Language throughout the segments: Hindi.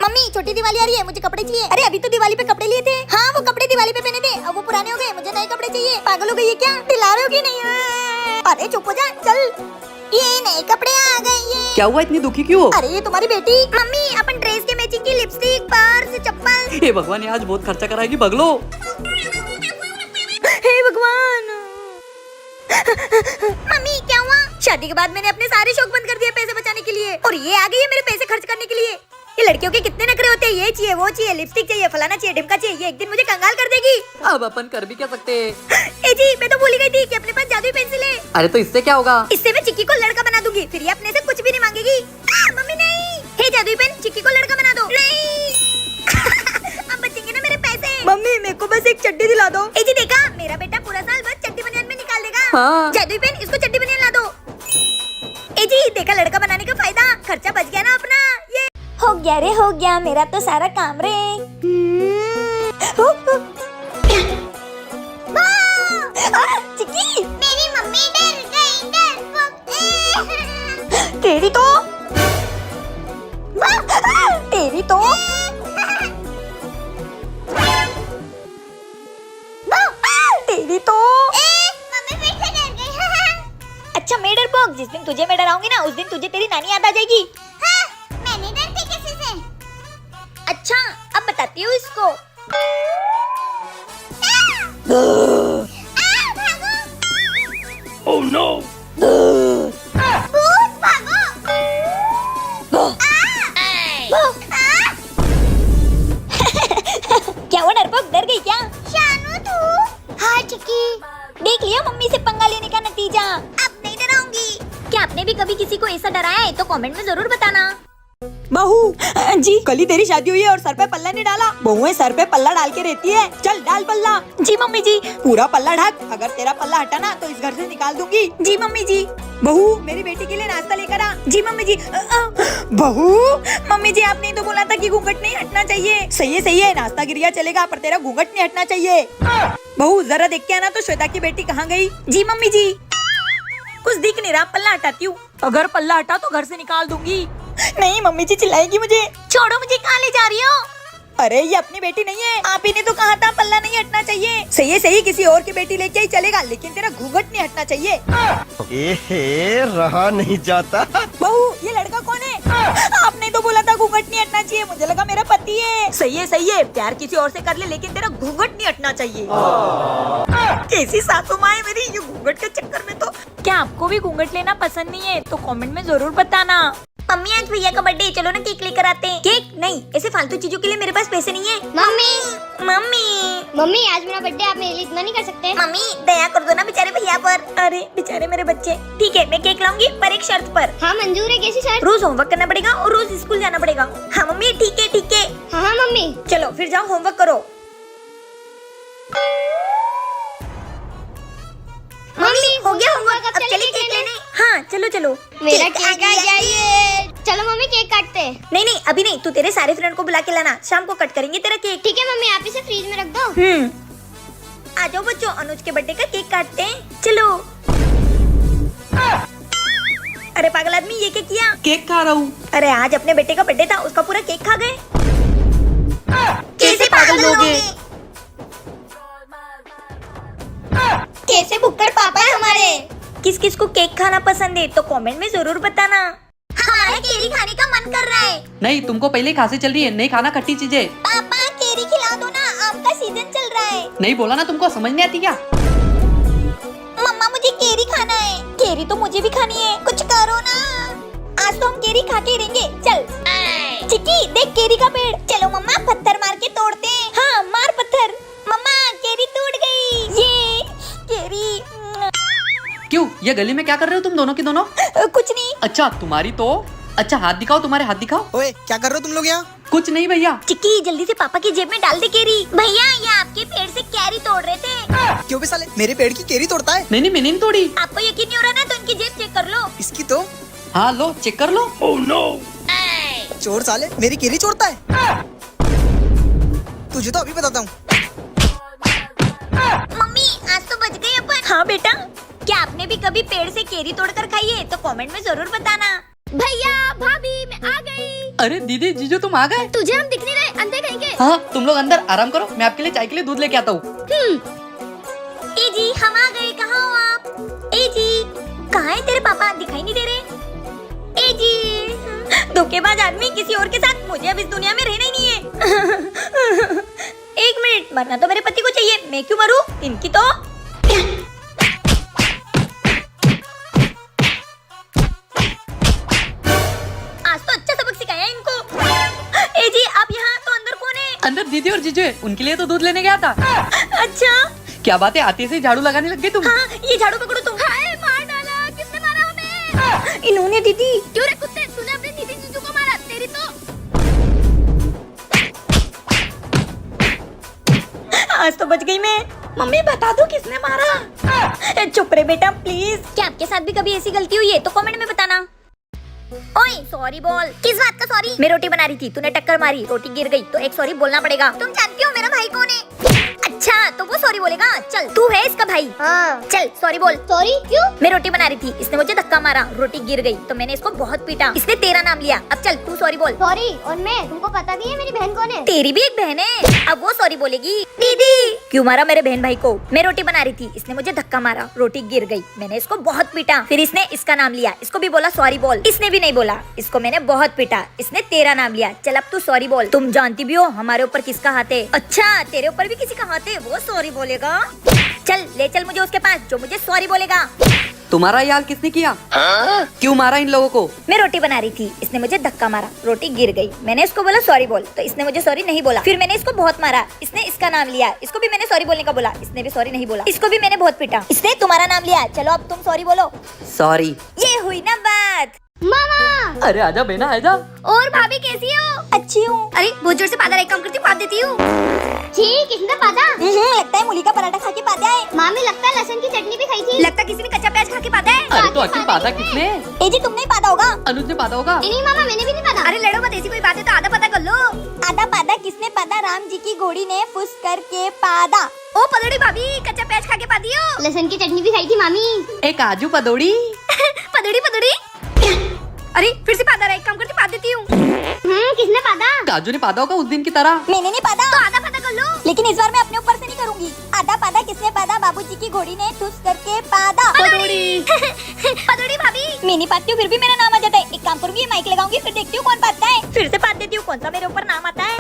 मम्मी छोटी दिवाली आ रही है, मुझे कपड़े चाहिए। अरे अभी तो दिवाली पे कपड़े लिए थे। हाँ वो कपड़े दिवाली पे पहने थे, अब वो पुराने हो गए, मुझे नए कपड़े चाहिए। पागल हो गई है क्या? दिला रहे हो कि नहीं? अरे चुप हो जा, चल। ये नए कपड़े आ गए। ये क्या हुआ, इतनी दुखी क्यों हो? अरे ये तुम्हारी बेटी। मम्मी अपन ड्रेस के मैचिंग की लिपस्टिक, पर्स, चप्पल। हे भगवान, ये आज बहुत खर्चा कराएगी बगलो। हे भगवान। मम्मी क्या हुआ? शादी के बाद मैंने अपने सारे शौक बंद कर दिए पैसे बचाने के लिए, और ये आ गई है मेरे पैसे खर्च करने के लिए। ये लड़कियों के कितने नखरे होते हैं, ये चाहिए, वो चाहिए, लिपस्टिक चाहिए, फलाना चाहिए, ढिमका चाहिए। ये एक दिन मुझे कंगाल कर देगी। अब अपन कर भी क्या सकते हैं? ए जी, मैं तो भूल ही गई थी कि अपने पास जादुई पेंसिल है। अरे तो इससे क्या होगा? इससे मैं चिक्की को लड़का बना दूंगी, फिर ये अपने से कुछ भी नहीं मांगेगी। मम्मी नहीं। हे जादुई पेन, चिक्की को लड़का बना दो। नहीं। अब बचेंगे ना मेरे पैसे। मम्मी मेरे को बस एक चड्डी दिला दो। ए जी देखा, मेरा बेटा पूरा साल बस चड्डी बनियान में निकाल देगा। हाँ। जादुई पेन, इसको चड्डी बनियान ला दो। ए जी देखा, लड़का बनाने का फायदा, खर्चा बच गया ना अपना। ये हो गया रे, हो गया मेरा तो सारा काम रे। चिक्की, मेरी मम्मी डर गई, तेरी तो तेरी तो तेरी तो मम्मी फिर से डर गई। अच्छा मैं डरपोक, जिस दिन तुझे मैं डराऊंगी ना, उस दिन तुझे तेरी नानी याद आ जाएगी। हाँ, मैं नहीं डरती किसी से। अच्छा अब बताती हूँ इसको। Oh no! भूत भागो। क्या हुआ डरपोक, डर गई क्या? शानू तू? हाँ चिक्की, देख लिया मम्मी से पंगा लेने का नतीजा। अब नहीं डराऊंगी। क्या आपने भी कभी किसी को ऐसा डराया है तो कमेंट में जरूर बताना। बहू जी, कल ही तेरी शादी हुई है और सर पे पल्ला नहीं डाला। बहुएं सर पे पल्ला डाल के रहती है, चल डाल पल्ला। जी मम्मी जी। पूरा पल्ला ढक, अगर तेरा पल्ला हटा ना तो इस घर से निकाल दूंगी। जी मम्मी जी। बहू मेरी बेटी के लिए नाश्ता लेकर आ। जी मम्मी जी। बहू, मम्मी जी आपने तो बोला था कि घूंघट नहीं हटना चाहिए। सही है, नाश्ता गिर गया चलेगा, पर तेरा घूंघट नहीं हटना चाहिए। बहू जरा देख के आना तो श्वेता की बेटी कहाँ गई। जी मम्मी जी। कुछ दिख नहीं रहा, पल्ला हटाती हूँ। अगर पल्ला हटा तो घर से निकाल दूंगी। नहीं मम्मी जी चिल्लाएगी मुझे। छोड़ो, मुझे कहाँ ले जा रही हो? अरे ये अपनी बेटी नहीं है, आप ही ने तो कहा था पल्ला नहीं हटना चाहिए। सही किसी और की बेटी लेके ही चलेगा, लेकिन तेरा घूंघट नहीं हटना चाहिए। एहे, रहा नहीं जाता। बहू ये लड़का कौन है? आपने तो बोला था घूंघट नहीं हटना चाहिए, मुझे लगा मेरा पति है। सही है, प्यार किसी और से कर ले, लेकिन तेरा घूंघट नहीं हटना चाहिए। कैसी सासू माँ है मेरी, ये घूंघट के चक्कर में तो। क्या आपको भी घूंघट लेना पसंद नहीं है तो कमेंट में जरूर बताना। मम्मी आज भैया का बर्थडे, चलो ना केक लेकर आते हैं। केक नहीं, ऐसे फालतू चीजों के लिए मेरे पास पैसे नहीं है। मम्मी आज मेरा बर्थडे, आप मेरे लिए इतना नहीं कर सकते? मम्मी दया कर दो ना बेचारे भैया पर। अरे बेचारे मेरे बच्चे। ठीक है मैं केक लाऊंगी, पर एक शर्त पर। हाँ मंजूर है, कैसी शर्त? रोज होमवर्क करना पड़ेगा और रोज स्कूल जाना पड़ेगा। हाँ मम्मी ठीक है। हाँ मम्मी। चलो फिर जाओ होमवर्क करो। मम्मी हो गया होमवर्क, अब चलिए केक लेने। हाँ चलो। मेरा केक आ जाइए। चलो मम्मी केक काटते हैं। नहीं अभी नहीं, तू तेरे सारे फ्रेंड को बुला के लाना, शाम को कट करेंगे तेरा केक। ठीक है मम्मी, आप इसे फ्रीज में रख दो। आ जाओ बच्चों, अनुज के बर्थडे का केक काटते हैं, चलो। अरे पागल आदमी, ये क्या किया? केक खा रहा हूँ। अरे आज अपने बेटे का बर्थडे था, उसका पूरा केक खा गए। कैसे पागल लोग हैं? कैसे भुक्कड़ पापा है हमारे। किस किस को केक खाना पसंद है तो कमेंट में जरूर बताना। हमारा केरी खाने का मन कर रहा है। नहीं, तुमको पहले ही खांसी चल रही है, नहीं खाना खट्टी चीजें। पापा केरी खिला दो ना, आम का सीजन चल रहा है। नहीं बोला ना तुमको, समझ नहीं आती क्या? मम्मा मुझे केरी खाना है। केरी तो मुझे भी खानी है, कुछ करो ना। आज तो हम केरी खा के रहेंगे, चल। चिक्की देख केरी का पेड़। चलो मम्मा पत्थर मार के तोड़ते हैं। हाँ मार पत्थर। मम्मा केरी टूट गई। ये केरी। क्यों, ये गली में क्या कर रहे हो तुम दोनों के दोनों? कुछ नहीं। अच्छा तुम्हारी तो। अच्छा हाथ दिखाओ, तुम्हारे हाथ दिखाओ। ओए क्या कर रहे हो तुम लोग यहाँ? कुछ नहीं भैया। चिक्की जल्दी से पापा की जेब में डाल दे केरी। भैया ये आपके पेड़ से कैरी तोड़ रहे थे। क्यों भी साले मेरे पेड़ की केरी तोड़ता है? नहीं मैंने नहीं तोड़ी। आपको यकीन नहीं हो रहा ना, तो इनकी जेब चेक कर लो। इसकी तो हाँ लो चेक कर लो। चोर साले मेरी केरी चोरता है। तुझे तो अभी बताता हूँ। मम्मी आज तो बच गए अपन। हाँ बेटा। क्या आपने भी कभी पेड़ से केरी तोड़कर खाई है तो कमेंट में जरूर बताना। भैया भाभी मैं आ गई। अरे दीदी जीजू तुम आ गए? तुझे हम दिख नहीं रहे, अंधे कहीं के। हाँ तुम लोग अंदर आराम करो, मैं आपके लिए चाय के लिए दूध लेके आता हूँ। ए जी हम आ गए, कहाँ हो आप? ए जी कहाँ है तेरे पापा, दिखाई नहीं दे रहे। ए जी धोखेबाज आदमी, किसी और के साथ, मुझे अब इस दुनिया में रहना ही नहीं है। एक मिनट, मरना तो मेरे पति को चाहिए, मैं क्यों मरूं? इनकी तो आज तो अच्छा सबक सिखाया इनको। ए जी आप यहाँ, तो अंदर कौन है? अंदर दीदी और जीजू है, उनके लिए तो दूध लेने गया था। अच्छा क्या बात है, आते से झाड़ू लगाने लग गई तुम? हाँ ये झाड़ू पकड़ो तुम। हाय मार डाला, किसने मारा हमें? इन्होंने दीदी। क्यों रे कुत्ते, तूने अपने दीदी जीजू को मारा, तेरी तो। आज तो बच गई मैं। मम्मी बता दो किसने मारा। चुप रे बेटा प्लीज। क्या आपके साथ भी कभी ऐसी गलती हुई है तो कमेंट में बताना। ओए सॉरी बोल। किस बात का सॉरी? मैं रोटी बना रही थी, तूने टक्कर मारी, रोटी गिर गई, तो एक सॉरी बोलना पड़ेगा। तुम जानती हो मेरा भाई कौन है? अच्छा तो वो सॉरी बोलेगा। चल तू है इसका भाई? हाँ। चल सॉरी बोल। सॉरी क्यों? मैं रोटी बना रही थी, इसने मुझे धक्का मारा, रोटी गिर गई, तो मैंने इसको बहुत पीटा, इसने तेरा नाम लिया। अब चल तू सॉरी बोल। सॉरी, और मैं, तुमको पता भी है मेरी बहन कौन है? तेरी भी एक बहन है, अब वो सॉरी बोलेगी। दीदी क्यों मारा मेरे बहन भाई को? मैं रोटी बना रही थी, इसने मुझे धक्का मारा, रोटी गिर गई, मैंने इसको बहुत पीटा, फिर इसने इसका नाम लिया, इसको भी बोला सॉरी बोल, इसने भी नहीं बोला, इसको मैंने बहुत पीटा, इसने तेरा नाम लिया। चल अब तू सॉरी बोल। तुम जानती भी हो हमारे ऊपर किसका हाथ है। अच्छा तेरे ऊपर भी किसी का हाथ है, वो सॉरी बोलेगा। चल ले चल मुझे उसके पास जो मुझे सॉरी बोलेगा। तुम्हारा ये हाल किसने किया? क्यों मारा इन लोगों को? मैं रोटी बना रही थी, इसने मुझे धक्का मारा, रोटी गिर गई, मैंने इसको बोला सॉरी बोल, तो इसने मुझे सॉरी नहीं बोला, फिर मैंने इसको बहुत मारा, इसने इसका नाम लिया, इसको भी मैंने सॉरी बोलने का बोला, इसने भी सॉरी नहीं बोला, इसको भी मैंने बहुत पीटा, इसने तुम्हारा नाम लिया। चलो अब तुम सॉरी बोलो। सॉरी। ये हुई ना बात। मामा। अरे आजा बेना आजा। और भाभी कैसी हो? अच्छी हूँ। अरे बहुत जोर से पादा एक काम करती हूँ, पाद देती हूँ। छी किसने पादा? लगता है मूली का पराठा खा के पादा है। मामी लगता है लहसुन की चटनी भी खाई थी। लगता है किसी ने कच्चा प्याज खा के पादा है। अरे तो आखिर पादा किसने? ए जी तुमने ही पादा होगा। अनुज ने पादा होगा। नहीं मामा, मैंने भी नहीं पादा। अरे लड़ो मत, ऐसी कोई बात है तो आधा पता कर लो। आधा पादा किसने पादा? राम जी की घोड़ी ने फुस करके पादा। ओ पदड़ी भाभी, कच्चा प्याज खा के पादी हो? लहसुन की चटनी भी खाई थी मामी। एक काजू पदौड़ी। पदड़ी पदड़ी। अरे फिर से पादा रहा, एक काम करती पाद देती हूँ। किसने पादा? काजू ने पादा होगा उस दिन की तरह। मैंने नहीं पादा। तो आधा पादा कर लो। लेकिन इस बार मैं अपने ऊपर से नहीं करूंगी। आधा पादा किसने पादा? बाबूजी की घोड़ी ने ठुस करके पादा। पदौड़ी। पदड़ी भाभी, मैं नहीं पाती हूँ फिर भी मेरा नाम आ जाता है। एक काम करूंगी, माइक लगाऊंगी, फिर देखती हूँ कौन पाता है। फिर से पाद देती हूँ, कौन सा मेरे ऊपर नाम आता है।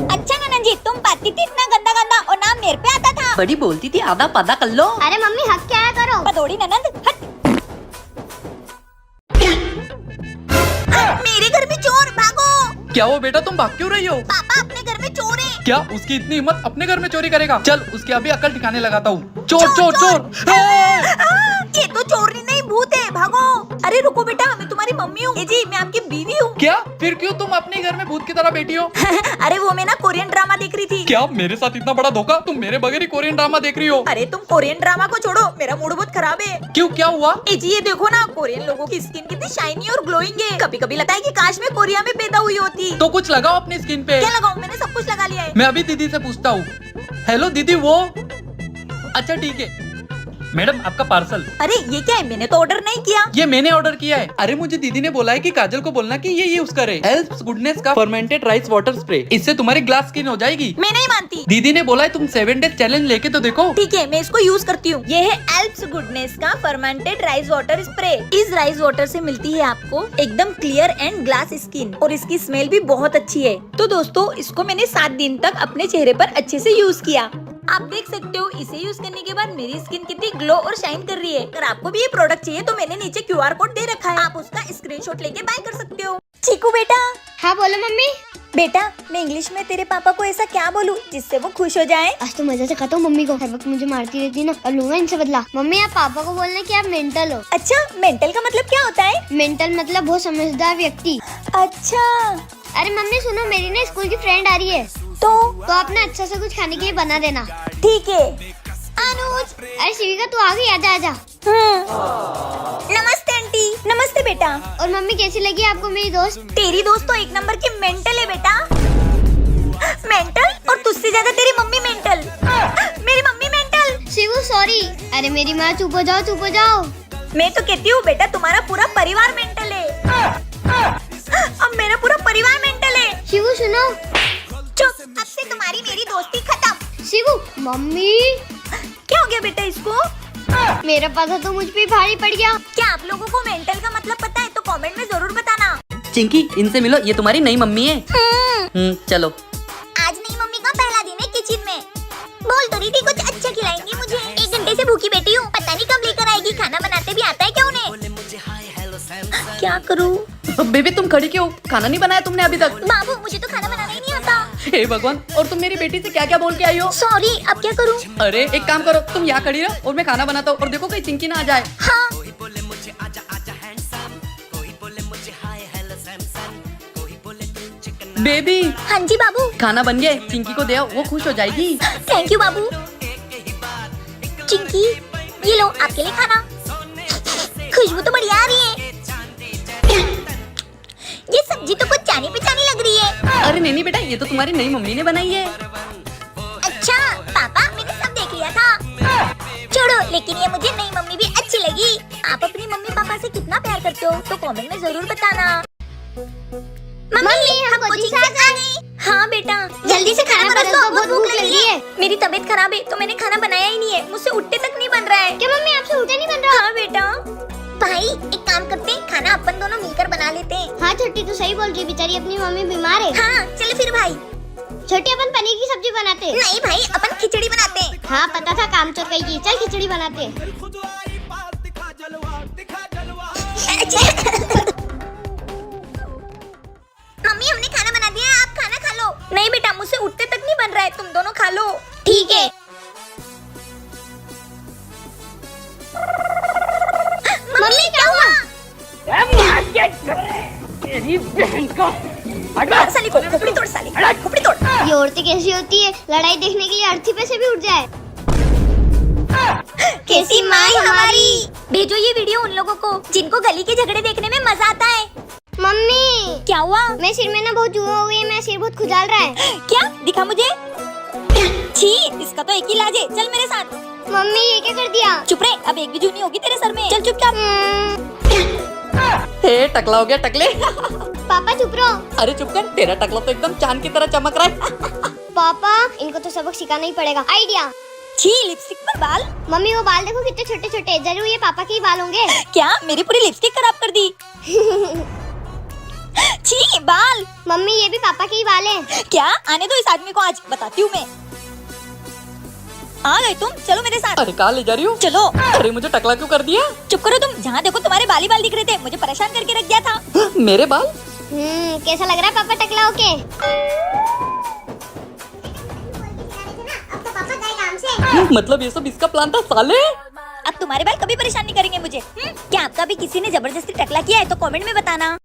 अच्छा ननन जी, तुम पाती थी इतना गंदा गंदा और नाम मेरे पे आता था। बड़ी बोलती थी आधा पादा कर लो। अरे मम्मी हक क्या करो? पदौड़ी ननंद हट। मेरे घर में चोर, भागो। क्या वो बेटा तुम भाग क्यों रही हो? पापा अपने घर में चोर है। क्या उसकी इतनी हिम्मत अपने घर में चोरी करेगा? चल उसकी अभी अकल ठिकाने लगाता हूँ। चोर चोर चोर। ये तो चोर नहीं भूत है, भागो। अरे रुको बेटा, मैं तुम्हारी मम्मी हूँ। जी मैं आपकी बीवी हूँ। क्या? फिर क्यों तुम अपने घर में भूत की तरह बैठी हो? अरे वो मैं ना कोरियन ड्रामा देख रही थी। क्या मेरे साथ इतना बड़ा धोखा? तुम मेरे बगैर ही कोरियन ड्रामा देख रही हो? अरे तुम कोरियन ड्रामा को छोड़ो, मेरा मूड बहुत खराब है। क्यों, क्या हुआ? जी ये देखो ना, कोरियन लोगों की स्किन कितनी शाइनी और ग्लोइंग है। कभी कभी लगता है कि काश मैं कोरिया में पैदा हुई होती। तो कुछ लगाओ अपनी स्किन पे। क्या लगाऊं? मैंने सब कुछ लगा लिया है। मैं अभी दीदी से पूछता हूँ। हेलो दीदी, वो अच्छा ठीक है। मैडम आपका पार्सल। अरे ये क्या है? मैंने तो ऑर्डर नहीं किया। ये मैंने ऑर्डर किया है। अरे मुझे दीदी ने बोला है कि काजल को बोलना कि ये यूज करे हेल्प्स गुडनेस का फर्मेंटेड राइस वाटर स्प्रे। इससे तुम्हारी ग्लास स्किन हो जाएगी। मैं नहीं मानती। दीदी ने बोला है तुम 7 डेज चैलेंज लेके तो देखो। ठीक है मैं इसको यूज करती हूँ। ये है एल्प्स गुडनेस का फर्मेंटेड राइस वाटर स्प्रे। इस राइस वाटर से मिलती है आपको एकदम क्लियर एंड ग्लास स्किन, और इसकी स्मेल भी बहुत अच्छी है। तो दोस्तों इसको मैंने 7 दिन तक अपने चेहरे पर अच्छे से यूज किया। आप देख सकते हो इसे यूज करने के बाद मेरी स्किन कितनी ग्लो और शाइन कर रही है। अगर आपको भी ये प्रोडक्ट चाहिए तो मैंने नीचे QR कोड दे रखा है, आप उसका स्क्रीनशॉट लेके बाय कर सकते हो। चीकू बेटा। हाँ बोलो मम्मी। बेटा मैं इंग्लिश में तेरे पापा को ऐसा क्या बोलूं जिससे वो खुश हो जाए? आज तो मजा से कहता हूँ मम्मी को, हर वक्त मुझे मारती रहती है ना, और लूंगा इनसे बदला। मम्मी आप पापा को बोलना कि आप मेंटल हो। अच्छा मेंटल का मतलब क्या होता है? मेंटल मतलब बहुत समझदार व्यक्ति। अच्छा अरे मम्मी सुनो, मेरी ना स्कूल की फ्रेंड आ रही है, तो आप ना अच्छा सा कुछ खाने के लिए बना देना। ठीक है। अनुज। अरे शिविका तू आ गई, आजा आजा। नमस्ते आंटी। नमस्ते बेटा। और मम्मी कैसी लगी आपको मेरी दोस्त? तेरी दोस्त तो एक नंबर की मेंटल है बेटा। मेंटल? और तुझसे ज्यादा तेरी मम्मी मेंटल। मेरी मम्मी मेंटल। शिवू सॉरी। अरे मेरी माँ चुप हो जाओ, चुप हो जाओ। मैं तो कहती हूँ बेटा तुम्हारा पूरा परिवार मेंटल है। अब मेरा पूरा परिवार मेंटल है। शिवू सुनो। चुप, अब से तुम्हारी मेरी दोस्ती खत्म। शिवू मम्मी क्या हो गया बेटा इसको? मेरा पता तो मुझ पे भारी पड़ गया। क्या आप लोगों को मेंटल का मतलब पता है तो कमेंट में जरूर बताना। चिंकी, इनसे मिलो, ये तुम्हारी नई मम्मी है। चलो। आज नई मम्मी का पहला दिन है किचन में। बोल तो रही थी कुछ अच्छा खिलाएंगी मुझे। 1 घंटे से भूखी बैठी हूँ, पता नहीं कब लेकर आएगी। खाना बनाते भी आता है क्या उन्हें? क्या करूँ? बेबी तुम खड़ी क्यों? खाना नहीं बनाया तुमने अभी तक? बाबू मुझे तो खाना बनाना ही नहीं आता। हे भगवान, और तुम मेरी बेटी से क्या क्या बोल के आई हो? सॉरी, अब क्या करूँ? अरे एक काम करो, तुम यहाँ खड़ी रहो और मैं खाना बनाता हूँ, और देखो कहीं चिंकी ना आ जाए। हाँ बेबी हाँ जी बाबू। खाना बन गया, चिंकी को दे आओ, वो खुश हो जाएगी। थैंक यू बाबू। चिंकी, ये लो आपके लिए खाना। खुशबू तो बढ़िया आ रही है। ये सब्जी तो कुछ जानी पहचानी लग रही है। अरे नहीं बेटा, ये तो तुम्हारी नई मम्मी ने बनाई है। अच्छा पापा, मैंने सब देख लिया था। छोड़ो, लेकिन ये मुझे नई मम्मी भी अच्छी लगी। आप अपनी मम्मी पापा से कितना प्यार करते हो तो कमेंट में जरूर बताना। मम्मी हम कोचिंग से आ गए। हाँ बेटा, जल्दी से खाना परोस दो, बहुत भूख लगी है। मेरी तबीयत खराब है तो मैंने खाना बनाया ही नहीं है। मुझसे उठने तक नहीं बन रहा है। क्या मम्मी आपसे उल्टा नहीं बन रहा? हाँ बेटा। भाई एक काम करते हैं, खाना अपन दोनों मिलकर बना लेते हैं। हाँ छोटी तो सही बोल रही, बेचारी अपनी मम्मी बीमार है। हाँ चलो फिर भाई। छोटी अपन पनीर की सब्जी बनाते। नहीं भाई, अपन खिचड़ी बनाते हैं। हाँ पता था, काम चोर कही चल खिचड़ी बनाते। मम्मी हमने खाना बना दिया है, आप खाना खा लो। नहीं बेटा, मुझसे उठने तक नहीं बन रहा है। तुम दोनों खा लो। ठीक है। मम्मी क्या हुआ? साली को खोपड़ी तोड़, साली खोपड़ी तोड़। ये औरतें कैसी होती है, लड़ाई देखने के लिए अर्थी पे से भी उठ जाए। कैसी माँ है हमारी। भेजो ये वीडियो उन लोगों को जिनको गली के झगड़े देखने में मजा आता है। मम्मी क्या हुआ? मेरे सिर में ना बहुत जुआ हुई है, मेरा सिर बहुत खुजाल रहा है। क्या? दिखा मुझे। छी, इसका तो एक ही इलाज है। चल मेरे साथ। मम्मी ये क्या कर दिया? चुप रहे, अब एक भी जूनी होगी तेरे सर में। चल चुपचाप। हे टकला हो गया टकले। पापा चुप रहो। अरे चुप कर, तेरा टकला तो एकदम चांद की तरह चमक रहा है। पापा इनको तो सबक सिखाना ही पड़ेगा। आइडिया। छी, लिपस्टिक पर बाल। मम्मी वो बाल देखो कितने छोटे छोटे, जरूर ये पापा के ही बाल होंगे। क्या? मेरी पूरी लिपस्टिक खराब कर दी। छी, बाल। मम्मी ये भी पापा के ही बाल हैं। क्या? आने दो इस आदमी को, आज बताती हूँ मैं। आ गए तुम, चलो मेरे साथ। अरे कहाँ ले जा रही हो? चलो। अरे मुझे टकला क्यों कर दिया? चुप करो तुम, जहाँ देखो तुम्हारे बाल ही बाल दिख रहे थे। मुझे परेशान करके रख दिया था। मेरे बाल? कैसा लग रहा है पापा टकला होके? अब तो पापा गए काम से। मतलब ये सब इसका प्लान था साले। अब तुम्हारे बाल कभी परेशान नहीं करेंगे मुझे। क्या आपका भी किसी ने जबरदस्ती टकला किया है तो कमेंट में बताना।